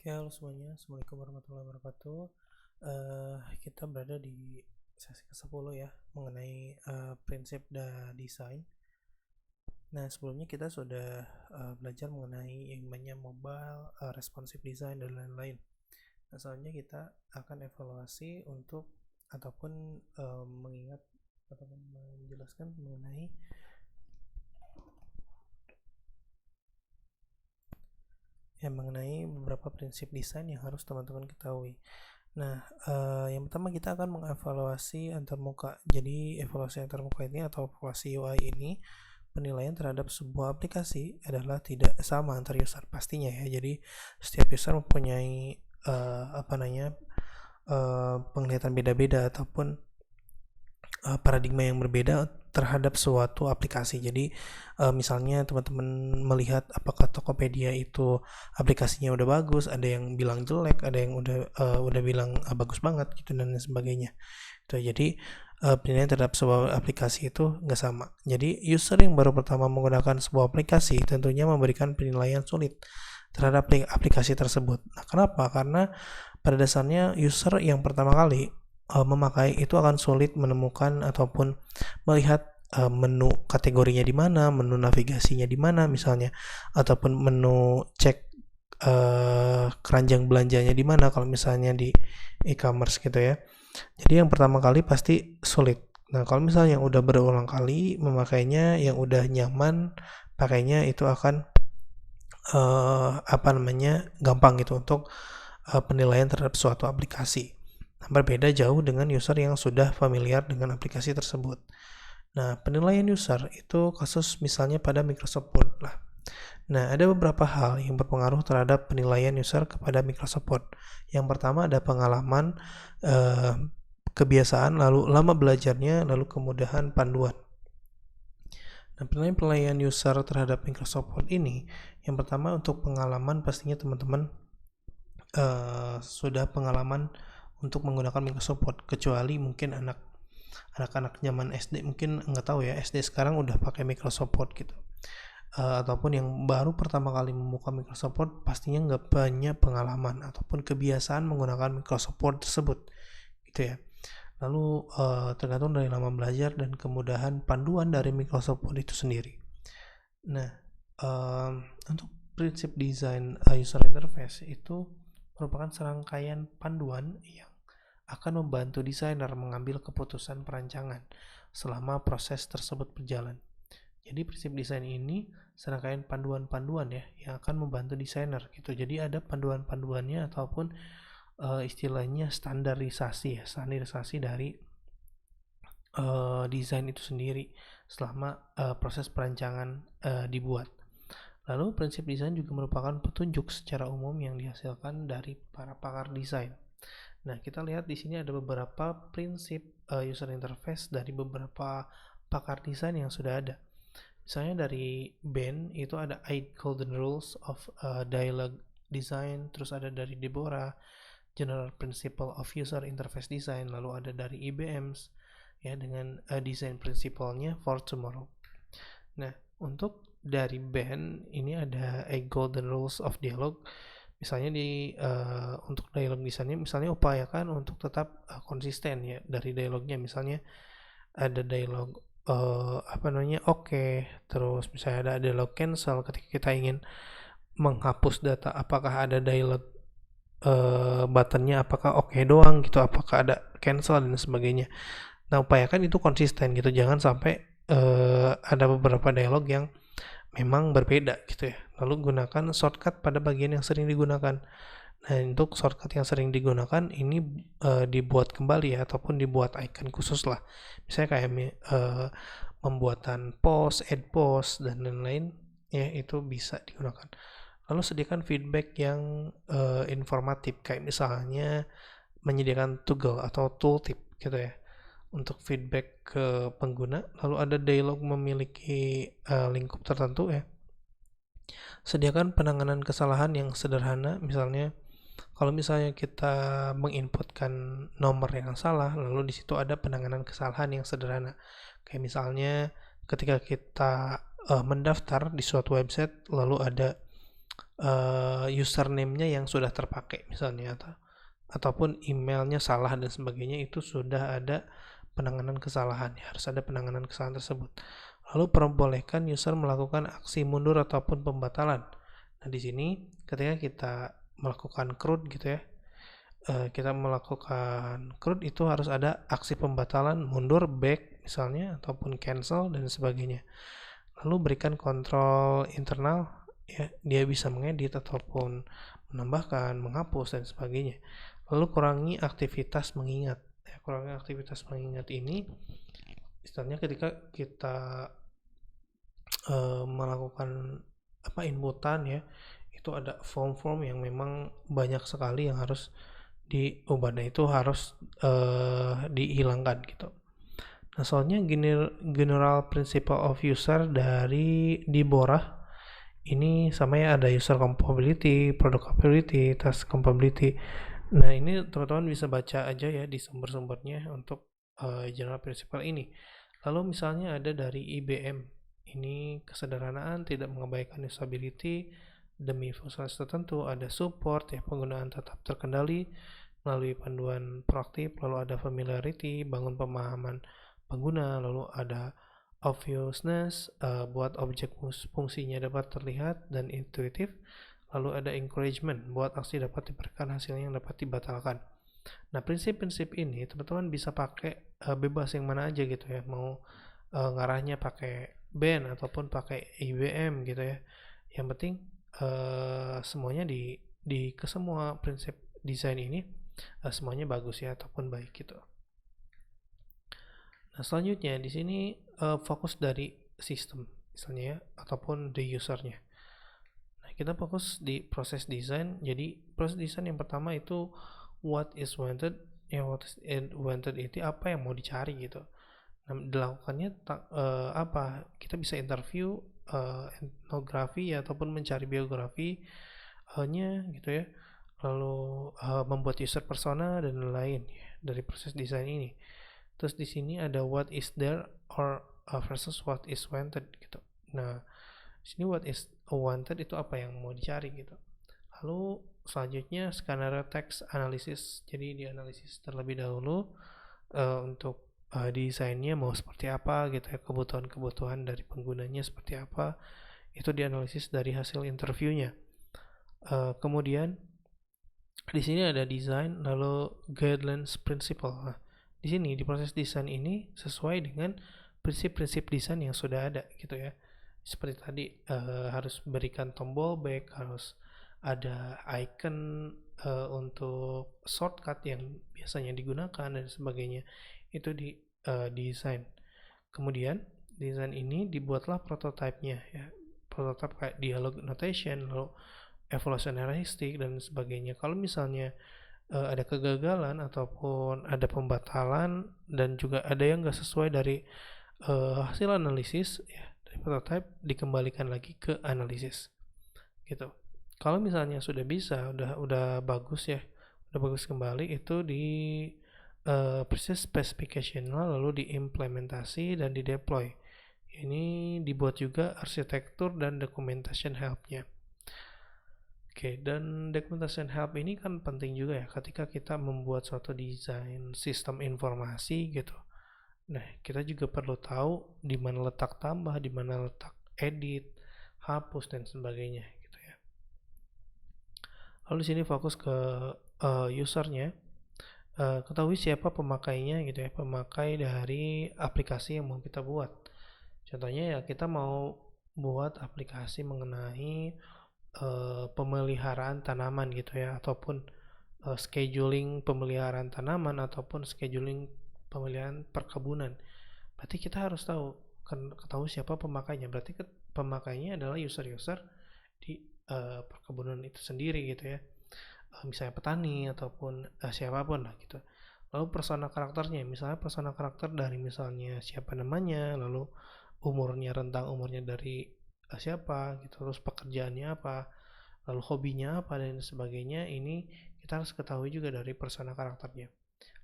Oke, halo semuanya. Assalamualaikum warahmatullahi wabarakatuh. Kita berada di sesi ke-10 ya, mengenai prinsip dan desain. Nah, sebelumnya kita sudah belajar mengenai yang namanya mobile, responsive design, dan lain-lain. Nah, selanjutnya kita akan evaluasi untuk ataupun mengingat ataupun menjelaskan mengenai beberapa prinsip desain yang harus teman-teman ketahui. Nah, yang pertama kita akan mengevaluasi antarmuka. Jadi, evaluasi antarmuka ini atau evaluasi UI ini, penilaian terhadap sebuah aplikasi adalah tidak sama antar user pastinya ya. Jadi, setiap user mempunyai penglihatan beda-beda ataupun paradigma yang berbeda terhadap suatu aplikasi. Jadi misalnya teman-teman melihat apakah Tokopedia itu aplikasinya udah bagus, ada yang bilang jelek, ada yang udah bilang bagus banget gitu dan sebagainya. Jadi penilaian terhadap sebuah aplikasi itu nggak sama. Jadi user yang baru pertama menggunakan sebuah aplikasi tentunya memberikan penilaian sulit terhadap aplikasi tersebut. Nah, kenapa? Karena pada dasarnya user yang pertama kali memakai itu akan sulit menemukan ataupun melihat menu kategorinya di mana, menu navigasinya di mana misalnya, ataupun menu cek keranjang belanjanya di mana kalau misalnya di e-commerce gitu ya. Jadi yang pertama kali pasti sulit. Nah, kalau misalnya yang udah berulang kali memakainya, yang udah nyaman pakainya, itu akan gampang gitu untuk penilaian terhadap suatu aplikasi. Nah, berbeda jauh dengan user yang sudah familiar dengan aplikasi tersebut. Nah, penilaian user itu kasus misalnya pada Microsoft Word lah. Nah, ada beberapa hal yang berpengaruh terhadap penilaian user kepada Microsoft Word. Yang pertama ada pengalaman, kebiasaan, lalu lama belajarnya, lalu kemudahan panduan. Nah, penilaian user terhadap Microsoft Word ini, yang pertama untuk pengalaman pastinya teman-teman sudah pengalaman untuk menggunakan Microsoft Word, kecuali mungkin anak-anak zaman SD mungkin nggak tahu ya, SD sekarang udah pakai Microsoft Word gitu. Ataupun yang baru pertama kali membuka Microsoft Word pastinya nggak banyak pengalaman ataupun kebiasaan menggunakan Microsoft Word tersebut gitu ya. Lalu tergantung dari lama belajar dan kemudahan panduan dari Microsoft Word itu sendiri. Nah, untuk prinsip desain user interface itu merupakan serangkaian panduan yang akan membantu desainer mengambil keputusan perancangan selama proses tersebut berjalan. Jadi prinsip desain ini serangkaian panduan-panduan ya yang akan membantu desainer gitu. Jadi ada panduan-panduannya ataupun istilahnya standarisasi dari desain itu sendiri selama proses perancangan dibuat. Lalu prinsip desain juga merupakan petunjuk secara umum yang dihasilkan dari para pakar desain. Nah, kita lihat di sini ada beberapa prinsip user interface dari beberapa pakar desain yang sudah ada. Misalnya dari Ben itu ada 8 Golden Rules of Dialogue Design, terus ada dari Deborah General Principle of User Interface Design, lalu ada dari IBM's ya dengan design principle-nya for tomorrow. Nah, untuk dari Ben ini ada 8 Golden Rules of Dialogue. Misalnya untuk dialog desainnya misalnya upayakan untuk tetap konsisten ya dari dialognya. Misalnya ada dialog oke, terus misalnya ada dialog cancel ketika kita ingin menghapus data, apakah ada dialog buttonnya apakah oke doang gitu, apakah ada cancel dan sebagainya. Nah, upayakan itu konsisten gitu, jangan sampai ada beberapa dialog yang memang berbeda gitu ya. Lalu gunakan shortcut pada bagian yang sering digunakan. Nah, untuk shortcut yang sering digunakan ini dibuat kembali ya, ataupun dibuat icon khusus lah. Misalnya kayak membuatan post, add post, dan lain-lain ya, itu bisa digunakan. Lalu sediakan feedback yang informatif, kayak misalnya menyediakan toggle atau tooltip gitu ya untuk feedback ke pengguna. Lalu ada dialog memiliki lingkup tertentu ya. Sediakan penanganan kesalahan yang sederhana, misalnya kalau misalnya kita menginputkan nomor yang salah, lalu di situ ada penanganan kesalahan yang sederhana. Kayak misalnya ketika kita mendaftar di suatu website, lalu ada username-nya yang sudah terpakai misalnya, ataupun emailnya salah dan sebagainya, itu sudah ada penanganan kesalahan, ya, harus ada penanganan kesalahan tersebut. Lalu perbolehkan user melakukan aksi mundur ataupun pembatalan. Nah, di sini ketika kita melakukan CRUD gitu ya, kita melakukan CRUD itu harus ada aksi pembatalan, mundur, back misalnya, ataupun cancel dan sebagainya. Lalu berikan kontrol internal, ya, dia bisa mengedit ataupun menambahkan, menghapus dan sebagainya. Lalu kurangi aktivitas mengingat. Ya, kurangi aktivitas mengingat ini istilahnya ketika kita melakukan inputan, ya, itu ada form-form yang memang banyak sekali yang harus diubah, itu harus dihilangkan gitu. Nah, soalnya general principle of user dari Dibora ini sama ya, ada user compatibility, product compatibility, task compatibility. Nah, ini teman-teman bisa baca aja ya di sumber-sumbernya untuk general principle ini. Lalu misalnya ada dari IBM, ini kesederhanaan, tidak mengabaikan usability demi fungsionalitas tertentu. Ada support, ya, penggunaan tetap terkendali melalui panduan proaktif. Lalu ada familiarity, bangun pemahaman pengguna. Lalu ada obviousness, buat objek fungsinya dapat terlihat dan intuitif. Lalu ada encouragement, buat aksi dapat diberikan hasilnya yang dapat dibatalkan. Nah, prinsip-prinsip ini teman-teman bisa pakai bebas yang mana aja gitu ya, mau ngarahnya pakai band ataupun pakai IBM gitu ya. Yang penting semuanya di ke semua prinsip desain ini semuanya bagus ya, ataupun baik gitu. Nah, selanjutnya di sini fokus dari sistem misalnya ya, ataupun the usernya. Nah, kita fokus di proses desain. Jadi proses desain yang pertama itu what is wanted. Ya, what is wanted itu apa yang mau dicari gitu. Nah, dilakukannya apa? Kita bisa interview, etnografi, ya, ataupun mencari biografi nya gitu ya. Lalu membuat user persona dan lain ya, dari proses desain ini. Terus di sini ada what is there or versus what is wanted gitu. Nah, di sini what is wanted itu apa yang mau dicari gitu. Lalu selanjutnya skenario text analysis. Jadi dianalisis terlebih dahulu untuk desainnya mau seperti apa gitu ya, kebutuhan-kebutuhan dari penggunanya seperti apa, itu dianalisis dari hasil interviewnya. Kemudian di sini ada desain, lalu guidelines principle. Nah, di sini di proses desain ini sesuai dengan prinsip-prinsip desain yang sudah ada gitu ya. Seperti tadi harus berikan tombol back, harus ada icon untuk shortcut yang biasanya digunakan dan sebagainya. Itu di desain. Kemudian desain ini dibuatlah prototipenya ya. Prototipe kayak dialog notation, lalu evaluation heuristic dan sebagainya. Kalau misalnya ada kegagalan ataupun ada pembatalan dan juga ada yang nggak sesuai dari hasil analisis ya, dari prototype dikembalikan lagi ke analisis gitu. Kalau misalnya sudah bisa, udah bagus ya, udah bagus kembali, itu di proses specification lalu diimplementasi dan di deploy. Ini dibuat juga arsitektur dan documentation help-nya. Oke, dan documentation help ini kan penting juga ya ketika kita membuat suatu desain sistem informasi gitu. Nah, kita juga perlu tahu di mana letak tambah, di mana letak edit, hapus dan sebagainya gitu ya. Lalu di sini fokus ke usernya. Ketahui siapa pemakainya gitu ya, pemakai dari aplikasi yang mau kita buat. Contohnya ya, kita mau buat aplikasi mengenai pemeliharaan tanaman gitu ya, ataupun scheduling pemeliharaan tanaman ataupun scheduling pemeliharaan perkebunan. Berarti kita harus ketahui siapa pemakainya. Berarti pemakainya adalah user-user di perkebunan itu sendiri gitu ya. Misalnya petani ataupun siapapun lah gitu. Lalu persona karakternya, misalnya persona karakter dari misalnya siapa namanya, lalu rentang umurnya dari siapa gitu, terus pekerjaannya apa, lalu hobinya apa dan sebagainya. Ini kita harus ketahui juga dari persona karakternya.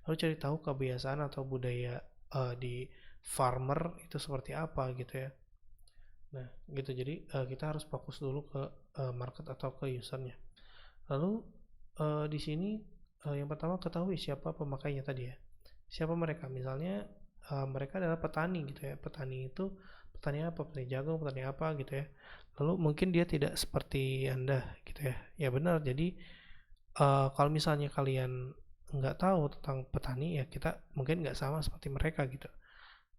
Lalu cari tahu kebiasaan atau budaya di farmer itu seperti apa gitu ya. Nah gitu, jadi kita harus fokus dulu ke market atau ke usernya. Lalu di sini yang pertama ketahui siapa pemakainya tadi ya. Siapa mereka? Misalnya mereka adalah petani gitu ya. Petani itu petani apa? Petani jagung, petani apa gitu ya. Lalu mungkin dia tidak seperti Anda gitu ya. Ya benar. Jadi kalau misalnya kalian nggak tahu tentang petani ya kita mungkin nggak sama seperti mereka gitu.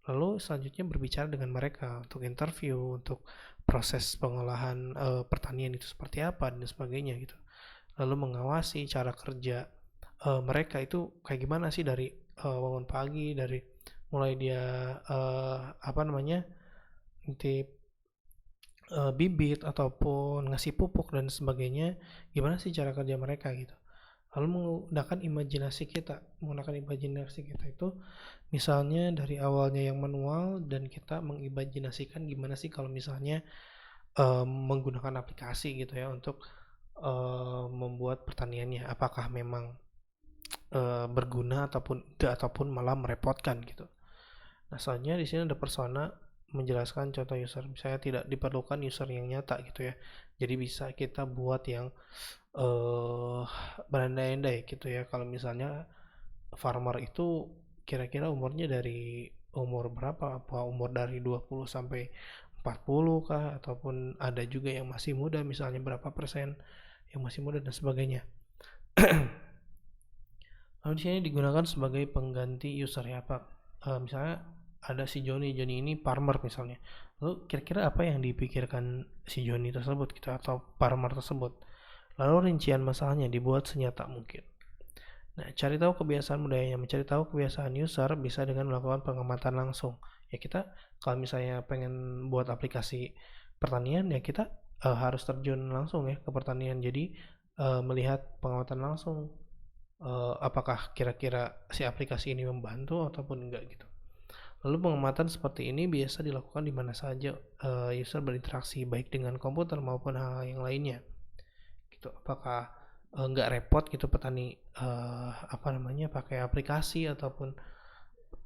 Lalu selanjutnya berbicara dengan mereka untuk interview, untuk proses pengolahan pertanian itu seperti apa dan sebagainya gitu. Lalu mengawasi cara kerja mereka itu kayak gimana sih dari bangun pagi, dari mulai dia apa namanya nanti bibit ataupun ngasih pupuk dan sebagainya, gimana sih cara kerja mereka gitu. Lalu menggunakan imajinasi kita itu misalnya dari awalnya yang manual dan kita mengimajinasikan gimana sih kalau misalnya menggunakan aplikasi gitu ya untuk membuat pertaniannya, apakah memang berguna ataupun enggak ataupun malah merepotkan gitu. Nah, selanjutnya di sini ada persona menjelaskan contoh user. Misalnya tidak diperlukan user yang nyata gitu ya. Jadi bisa kita buat yang berandai-andai gitu ya. Kalau misalnya farmer itu kira-kira umurnya dari umur berapa? Apa umur dari 20 sampai 40 kah? Ataupun ada juga yang masih muda, misalnya berapa persen yang masih muda dan sebagainya. Lalu di sini digunakan sebagai pengganti user ya Pak. Misalnya ada si Joni ini farmer misalnya. Lalu kira-kira apa yang dipikirkan si Joni tersebut gitu atau farmer tersebut. Lalu rincian masalahnya dibuat senyata mungkin. Nah, cari tahu kebiasaan budayanya, mencari tahu kebiasaan user bisa dengan melakukan pengamatan langsung. Ya kita kalau misalnya pengen buat aplikasi pertanian ya kita harus terjun langsung ya ke pertanian. Jadi melihat pengamatan langsung apakah kira-kira si aplikasi ini membantu ataupun enggak gitu. Lalu pengamatan seperti ini biasa dilakukan di mana saja user berinteraksi baik dengan komputer maupun hal yang lainnya. Gitu. Apakah nggak repot gitu petani apa namanya pakai aplikasi ataupun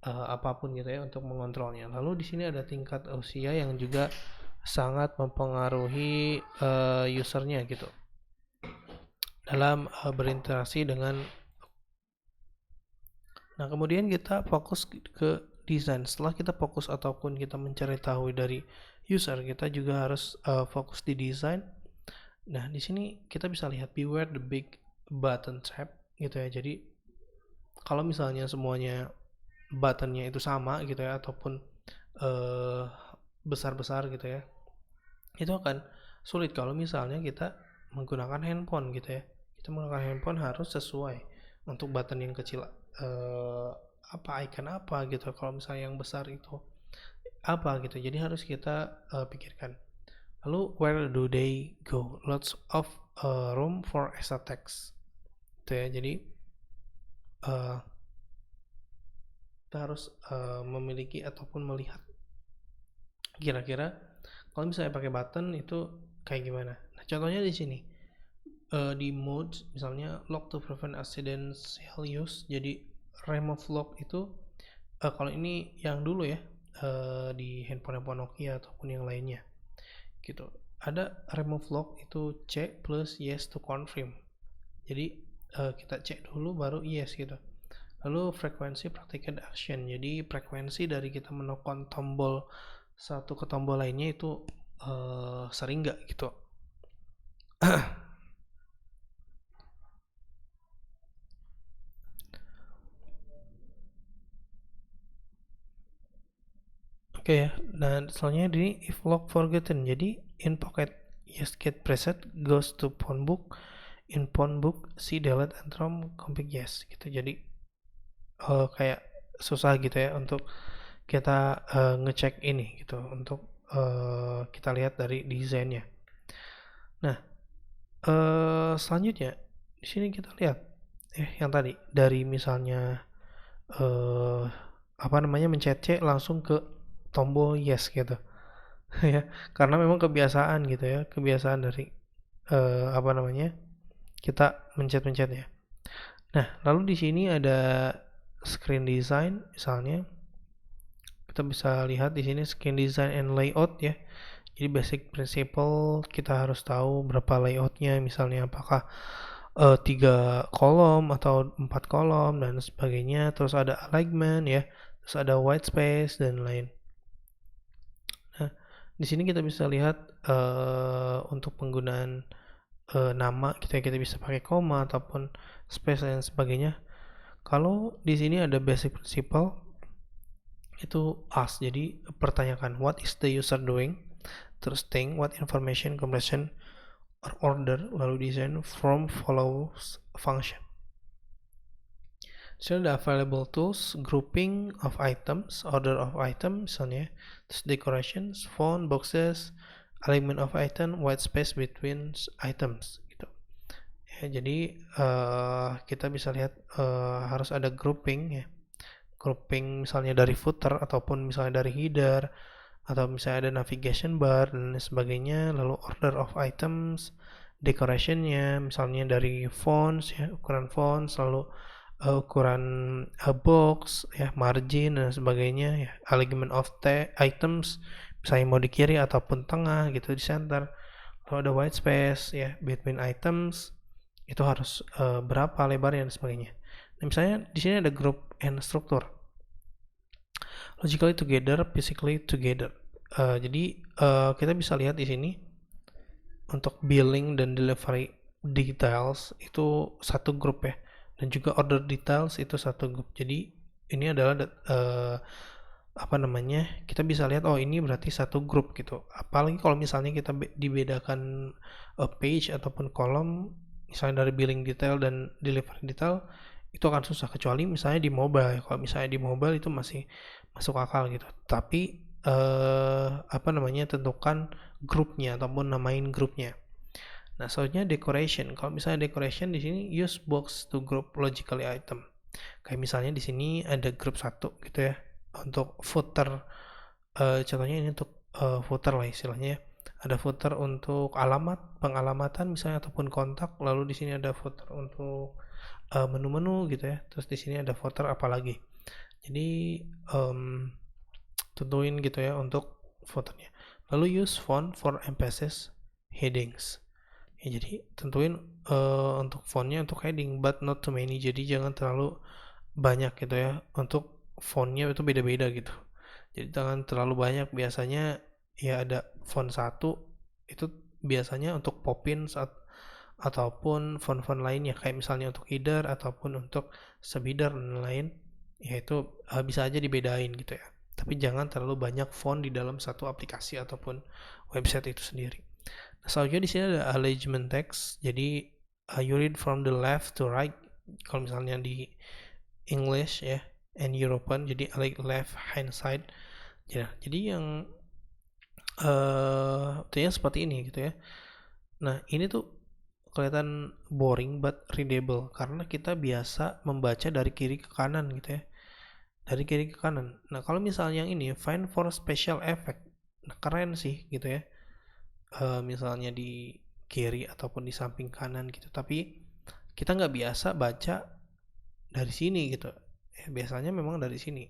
apapun gitu ya untuk mengontrolnya. Lalu di sini ada tingkat usia yang juga sangat mempengaruhi usernya gitu dalam berinteraksi dengan. Nah, kemudian kita fokus ke desain. Setelah kita fokus ataupun kita mencari tahu dari user, kita juga harus fokus di desain. Nah, di sini kita bisa lihat beware the big button trap gitu ya. Jadi kalau misalnya semuanya buttonnya itu sama gitu ya ataupun besar-besar gitu ya, itu akan sulit kalau misalnya kita menggunakan handphone gitu ya. Kita menggunakan handphone harus sesuai untuk button yang kecil apa icon apa gitu, kalau misalnya yang besar itu apa gitu, jadi harus kita pikirkan. Lalu where do they go, lots of room for extra text gitu ya. Jadi kita harus memiliki ataupun melihat kira-kira kalau misalnya pakai button itu kayak gimana. Nah, contohnya di sini di mode misalnya lock to prevent accidental use. Jadi remove lock itu kalau ini yang dulu ya di handphone Nokia ataupun yang lainnya gitu, ada remove lock itu C plus yes to confirm. Jadi kita cek dulu baru yes gitu. Lalu frekuensi practical action, jadi frekuensi dari kita menekan tombol satu ke tombol lainnya itu sering nggak gitu. Oke ya, dan selanjutnya di if lock forgotten, jadi in pocket yes get preset goes to phone book, in phone book see delete and from config yes gitu. Jadi kayak susah gitu ya untuk kita ngecek ini gitu untuk kita lihat dari desainnya. Nah, selanjutnya di sini kita lihat yang tadi dari misalnya apa namanya mencet C langsung ke tombol yes gitu ya, karena memang kebiasaan gitu ya, kebiasaan dari apa namanya kita mencet-mencetnya. Nah, lalu di sini ada screen design misalnya, kita bisa lihat di sini screen design and layout ya. Jadi basic principle kita harus tahu berapa layoutnya, misalnya apakah 3 kolom atau 4 kolom dan sebagainya. Terus ada alignment ya, terus ada white space dan lain. Nah, di sini kita bisa lihat untuk penggunaan nama kita bisa pakai koma ataupun space dan sebagainya. Kalau di sini ada basic principle itu ask, jadi pertanyakan what is the user doing, terus think what information compression or order, lalu design from follows function. So the available tools, grouping of items, order of items misalnya, terus decorations, font, boxes, alignment of item, white space between items gitu. Ya, jadi kita bisa lihat harus ada grouping ya. Grouping misalnya dari footer ataupun misalnya dari header atau misalnya ada navigation bar dan sebagainya, lalu order of items, decorationnya misalnya dari fonts ya, ukuran fonts, lalu ukuran box ya, margin dan sebagainya ya, alignment of items misalnya mau di kiri ataupun tengah gitu, di center. Lalu ada white space ya, between items itu harus berapa lebarnya dan sebagainya. Nah, misalnya di sini ada group and structure, logically together, physically together. Jadi kita bisa lihat di sini untuk billing dan delivery details itu satu grup ya, dan juga order details itu satu grup. Jadi ini adalah apa namanya, kita bisa lihat oh ini berarti satu grup gitu. Apalagi kalau misalnya kita dibedakan page ataupun kolom, misalnya dari billing detail dan delivery detail, itu akan susah kecuali misalnya di mobile. Kalau misalnya di mobile itu masih masuk akal gitu. Tapi apa namanya, tentukan grupnya ataupun namain grupnya. Nah, selanjutnya decoration. Kalau misalnya decoration di sini use box to group logically item. Kayak misalnya di sini ada grup 1 gitu ya. Untuk footer, contohnya ini untuk footer lah istilahnya. Ada footer untuk alamat, pengalamatan misalnya ataupun kontak. Lalu di sini ada footer untuk menu-menu gitu ya. Terus di sini ada footer apalagi. Jadi tentuin gitu ya untuk footernya. Lalu use font for emphasis headings. Ya, jadi tentuin untuk fontnya untuk heading, but not too many. Jadi jangan terlalu banyak gitu ya. Untuk fontnya itu beda-beda gitu. Jadi jangan terlalu banyak. Biasanya ya ada font 1 itu biasanya untuk popin ataupun font-font lainnya, kayak misalnya untuk header ataupun untuk subheader dan lain, ya itu bisa aja dibedain gitu ya. Tapi jangan terlalu banyak font di dalam satu aplikasi ataupun website itu sendiri. Nah, selanjutnya di sini ada alignment text. Jadi you read from the left to right. Kalau misalnya di English ya, and European jadi left hand side. Ya, jadi yang tentunya seperti ini gitu ya. Nah, ini tuh kelihatan boring but readable karena kita biasa membaca dari kiri ke kanan gitu ya. Dari kiri ke kanan. Nah, kalau misalnya yang ini find for special effect. Nah, keren sih gitu ya. Misalnya di kiri ataupun di samping kanan gitu. Tapi kita nggak biasa baca dari sini gitu. Biasanya memang dari sini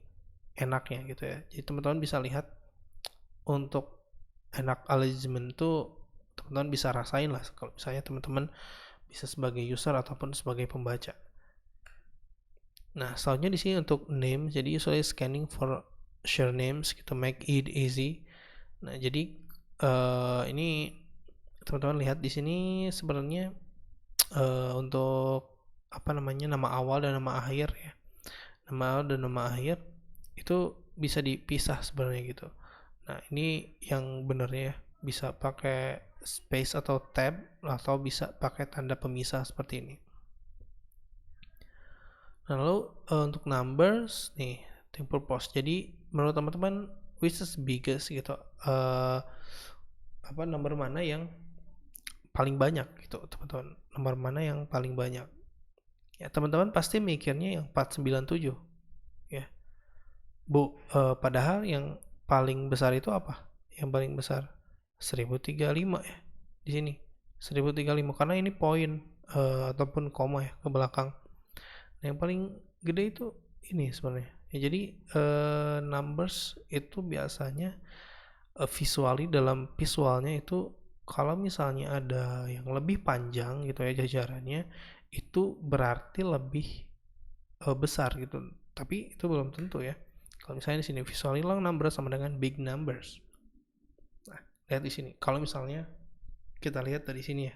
enaknya gitu ya. Jadi teman-teman bisa lihat untuk enak alignment tuh teman-teman bisa rasain lah kalau misalnya teman-teman bisa sebagai user ataupun sebagai pembaca. Nah, selanjutnya di sini untuk name, jadi usually scanning for share names gitu, make it easy. Nah, jadi ini teman-teman lihat di sini sebenarnya untuk apa namanya, nama awal dan nama akhir ya. Nama awal dan nama akhir itu bisa dipisah sebenarnya gitu. Nah, ini yang benernya bisa pakai space atau tab atau bisa pakai tanda pemisah seperti ini. Nah, lalu untuk numbers nih, think purpose. Jadi menurut teman-teman which is biggest gitu, apa nomor mana yang paling banyak gitu teman-teman, nomor mana yang paling banyak ya. Teman-teman pasti mikirnya yang 497 ya padahal yang paling besar itu apa, yang paling besar 1035 ya di sini, 1035 karena ini poin ataupun koma ya ke belakang. Nah, yang paling gede itu ini sebenarnya ya. Jadi numbers itu biasanya visually, dalam visualnya itu kalau misalnya ada yang lebih panjang gitu ya jajarannya, itu berarti lebih besar gitu. Tapi itu belum tentu ya. Kalau misalnya di sini visually long numbers sama dengan big numbers. Nah, lihat di sini. Kalau misalnya kita lihat dari sini ya.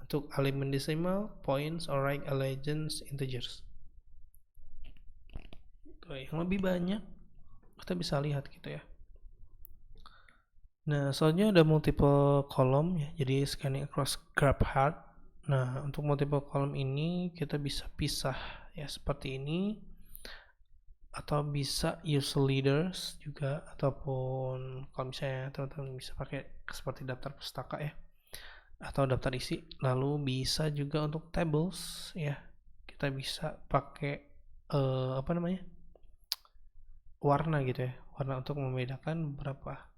Untuk element decimal, points, or right allegiance, integers. Yang lebih banyak kita bisa lihat gitu ya. Nah, soalnya ada multiple column ya, jadi scanning across graph hard. Nah, untuk multiple column ini kita bisa pisah ya seperti ini, atau bisa use leaders juga, ataupun kalau misalnya teman-teman bisa pakai seperti daftar pustaka ya, atau daftar isi. Lalu bisa juga untuk tables ya, kita bisa pakai apa namanya, warna gitu ya, warna untuk membedakan beberapa.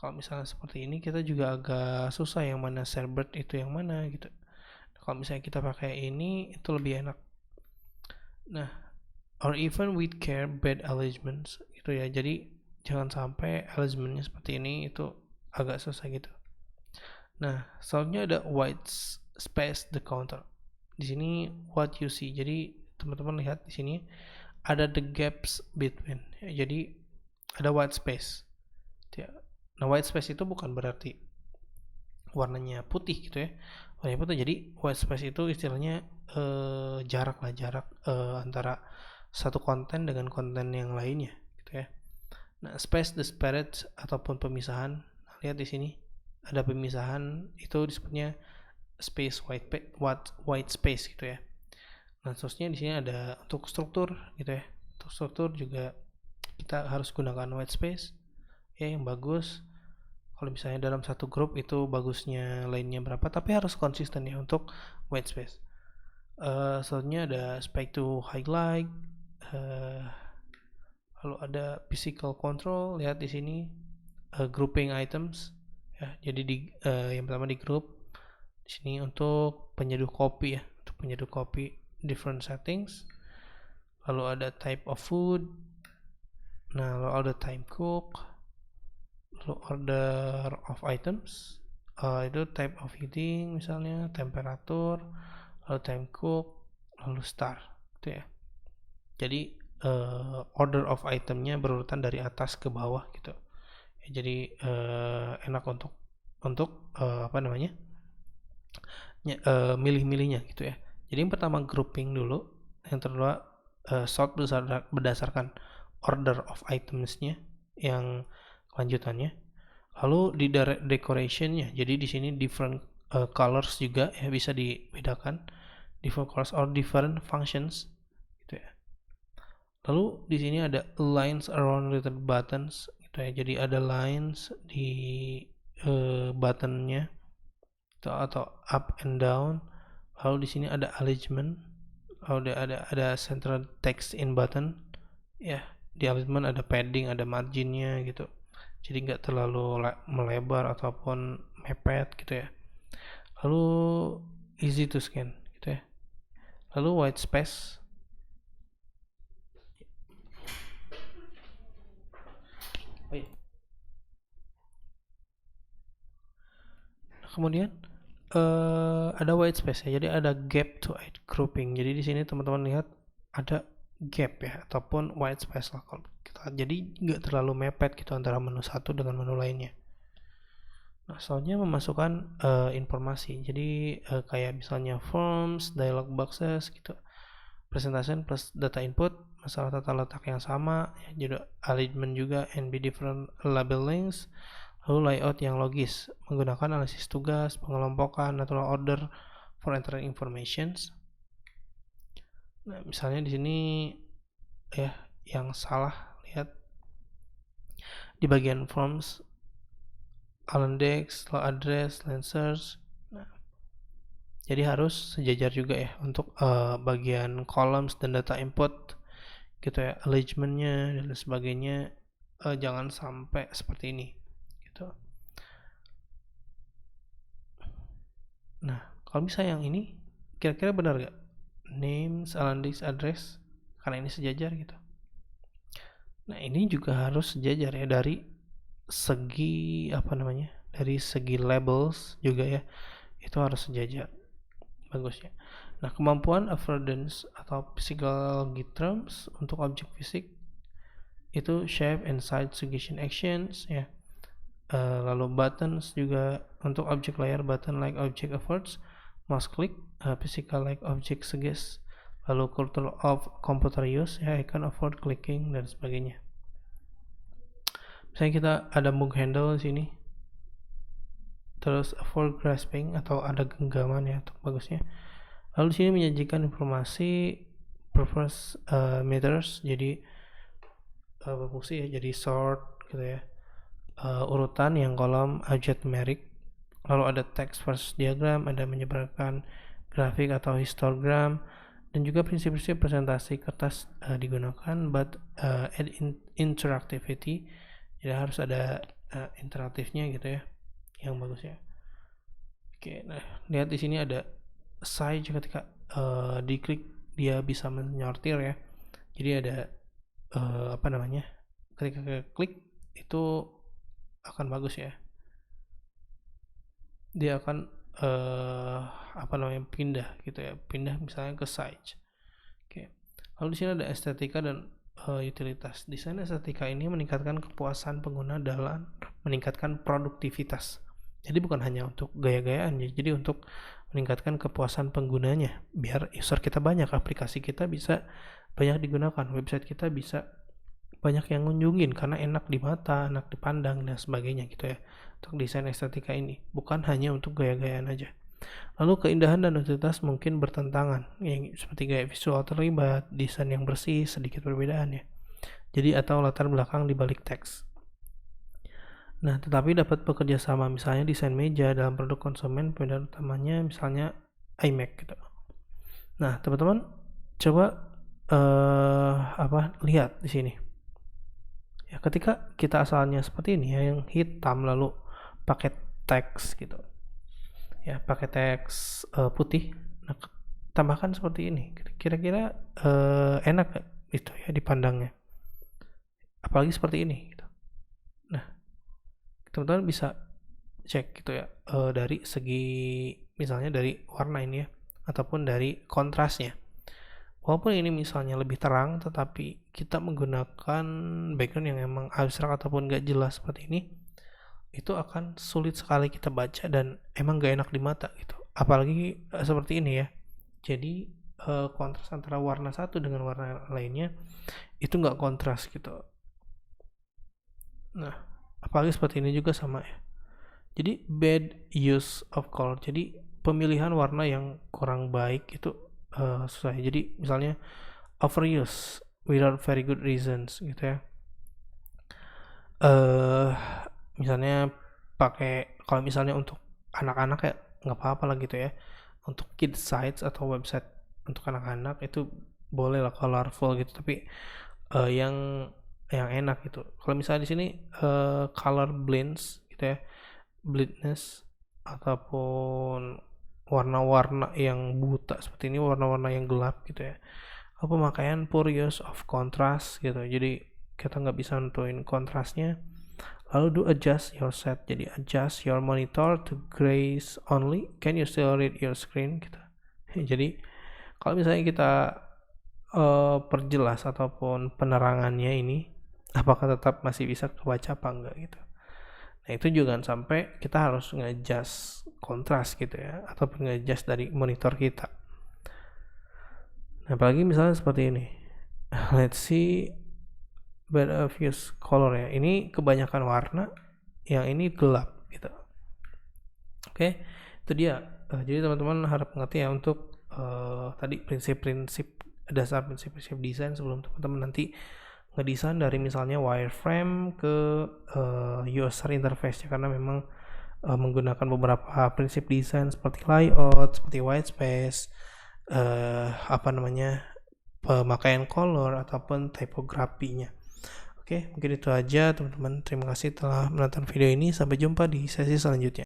Kalau misalnya seperti ini kita juga agak susah yang mana Cerbert itu yang mana gitu. Kalau misalnya kita pakai ini itu lebih enak. Nah, or even with care bad arrangements gitu ya. Jadi jangan sampai arrangementnya seperti ini, itu agak susah gitu. Nah, soalnya ada white space the counter. Di sini what you see. Jadi teman-teman lihat di sini ada the gaps between. Ya, jadi ada white space. Ya. Nah, white space itu bukan berarti warnanya putih gitu ya. Warnanya putih. Jadi white space itu istilahnya jarak antara satu konten dengan konten yang lainnya gitu ya. Nah, space disparate ataupun pemisahan. Nah, lihat di sini ada pemisahan, itu disebutnya space white space gitu ya. Nah, terusnya di sini ada untuk struktur gitu ya. Untuk struktur juga kita harus gunakan white space ya yang bagus. Kalau misalnya dalam satu grup itu bagusnya lainnya berapa, tapi harus konsisten ya untuk white space. Selanjutnya ada spike to highlight, lalu ada physical control. Lihat di sini grouping items ya. Jadi yang pertama di group di sini untuk penyeduh kopi ya, untuk penyeduh kopi different settings. Lalu ada type of food, nah lalu ada time cook, lalu order of items, itu type of heating misalnya, temperatur, lalu time cook, lalu star gitu ya. Jadi order of itemnya berurutan dari atas ke bawah gitu ya. Jadi enak untuk apa namanya, milih-milihnya gitu ya. Jadi yang pertama grouping dulu, yang kedua sort berdasarkan order of itemsnya yang lanjutannya. Lalu di decorationnya, jadi di sini different colors juga ya bisa dibedakan, different colors or different functions gitu ya. Lalu di sini ada lines around little buttons gitu ya. Jadi ada lines di buttonnya atau up and down. Lalu di sini ada alignment. Lalu ada central text in button ya. Di alignment ada padding, ada marginnya gitu. Jadi nggak terlalu melebar ataupun mepet gitu ya. Lalu easy to scan gitu ya. Lalu white space. Kemudian ada white space ya. Jadi ada gap to add grouping. Jadi di sini teman-teman lihat ada gap ya, ataupun white space lah kalau kita. Jadi nggak terlalu mepet gitu antara menu satu dengan menu lainnya. Nah, soalnya memasukkan informasi. Jadi kayak misalnya forms, dialog boxes gitu. Presentation plus data input, masalah tata letak yang sama, ya, jadi alignment juga, and be different labelings. Lalu layout yang logis, menggunakan analisis tugas, pengelompokan, natural order for entering informations. Nah, misalnya di sini ya yang salah, lihat di bagian forms, index, address, search. Nah, jadi harus sejajar juga ya untuk bagian columns dan data input gitu ya, alignmentnya dan sebagainya. Jangan sampai seperti ini gitu. Nah, kalau misalnya yang ini kira-kira benar gak? Names, index, address, karena ini sejajar gitu. Nah, ini juga harus sejajar ya dari segi dari segi labels juga ya, itu harus sejajar bagusnya. Nah, kemampuan avoidance atau physical terms untuk objek fisik itu shape and side suggestion actions ya. Lalu buttons juga untuk objek layar, button like object efforts, mouse click, physical like object suggest, lalu culture of computer use ya, icon avoid clicking dan sebagainya. Misalnya kita ada move handle di sini, terus avoid grasping atau ada genggaman ya untuk bagusnya. Lalu di sini menyajikan informasi purpose meters, jadi berfungsi ya, jadi sort gitu ya, urutan yang kolom algebraic. Lalu ada text versus diagram, ada menyebarkan grafik atau histogram, dan juga prinsip-prinsip presentasi kertas digunakan, but add interactivity, jadi harus ada interaktifnya gitu ya, yang bagus ya. Oke, nah lihat di sini ada size, ketika diklik dia bisa menyortir ya. Jadi ada ketika klik itu akan bagus ya. Dia akan pindah gitu ya, pindah misalnya ke size. Oke. Lalu di sini ada estetika dan utilitas. Desain estetika ini meningkatkan kepuasan pengguna dalam meningkatkan produktivitas. Jadi bukan hanya untuk gaya-gayaan ya, jadi untuk meningkatkan kepuasan penggunanya, biar user kita banyak, aplikasi kita bisa banyak digunakan, website kita bisa banyak yang ngunjungin karena enak di mata, enak dipandang dan sebagainya gitu ya. Untuk desain estetika ini bukan hanya untuk gaya-gayaan aja. Lalu keindahan dan utilitas mungkin bertentangan, yang seperti gaya visual terlibat, desain yang bersih, sedikit perbedaan ya. Jadi atau latar belakang di balik teks. Nah, tetapi dapat bekerja sama, misalnya desain meja dalam produk konsumen, perbedaan utamanya misalnya iMac gitu. Nah, teman-teman coba lihat di sini. Ya, ketika kita asalnya seperti ini ya, yang hitam lalu pakai teks gitu. Ya, pakai teks putih. Nah, tambahkan seperti ini. Kira-kira enak gak itu ya dipandangnya? Apalagi seperti ini gitu. Nah, teman-teman bisa cek gitu ya, dari segi misalnya dari warna ini ya, ataupun dari kontrasnya. Walaupun ini misalnya lebih terang, tetapi kita menggunakan background yang emang abstrak ataupun gak jelas seperti ini, itu akan sulit sekali kita baca dan emang gak enak di mata gitu. Apalagi seperti ini ya. Jadi kontras antara warna satu dengan warna lainnya itu gak kontras gitu. Nah, apalagi seperti ini juga sama ya. Jadi bad use of color, jadi pemilihan warna yang kurang baik itu susah. Jadi misalnya overuse without very good reasons gitu ya. Misalnya pakai, kalau misalnya untuk anak-anak ya nggak apa-apa lah gitu ya. Untuk kids sites atau website untuk anak-anak itu boleh lah colorful gitu, tapi yang enak gitu. Kalau misalnya di sini color blends gitu ya, bleakness ataupun warna-warna yang buta seperti ini, warna-warna yang gelap gitu ya, pemakaian poor use of contrast gitu, jadi kita nggak bisa nentuin kontrasnya. Lalu do adjust your set, jadi adjust your monitor to grays only, can you still read your screen gitu. Jadi kalau misalnya kita perjelas ataupun penerangannya ini apakah tetap masih bisa kebaca apa enggak gitu. Nah, itu juga sampai kita harus nge-adjust kontras gitu ya, ataupun nge-adjust dari monitor kita. Nah, apalagi misalnya seperti ini. Let's see bad of use color ya. Ini kebanyakan warna, yang ini gelap gitu. Oke, itu dia. Jadi teman-teman harap mengerti ya untuk tadi prinsip-prinsip dasar, prinsip-prinsip desain sebelum teman-teman nanti ngedesain dari misalnya wireframe ke user interface ya, karena memang menggunakan beberapa prinsip desain seperti layout, seperti white space, pemakaian color ataupun tipografinya. Oke, mungkin itu aja teman-teman. Terima kasih telah menonton video ini. Sampai jumpa di sesi selanjutnya.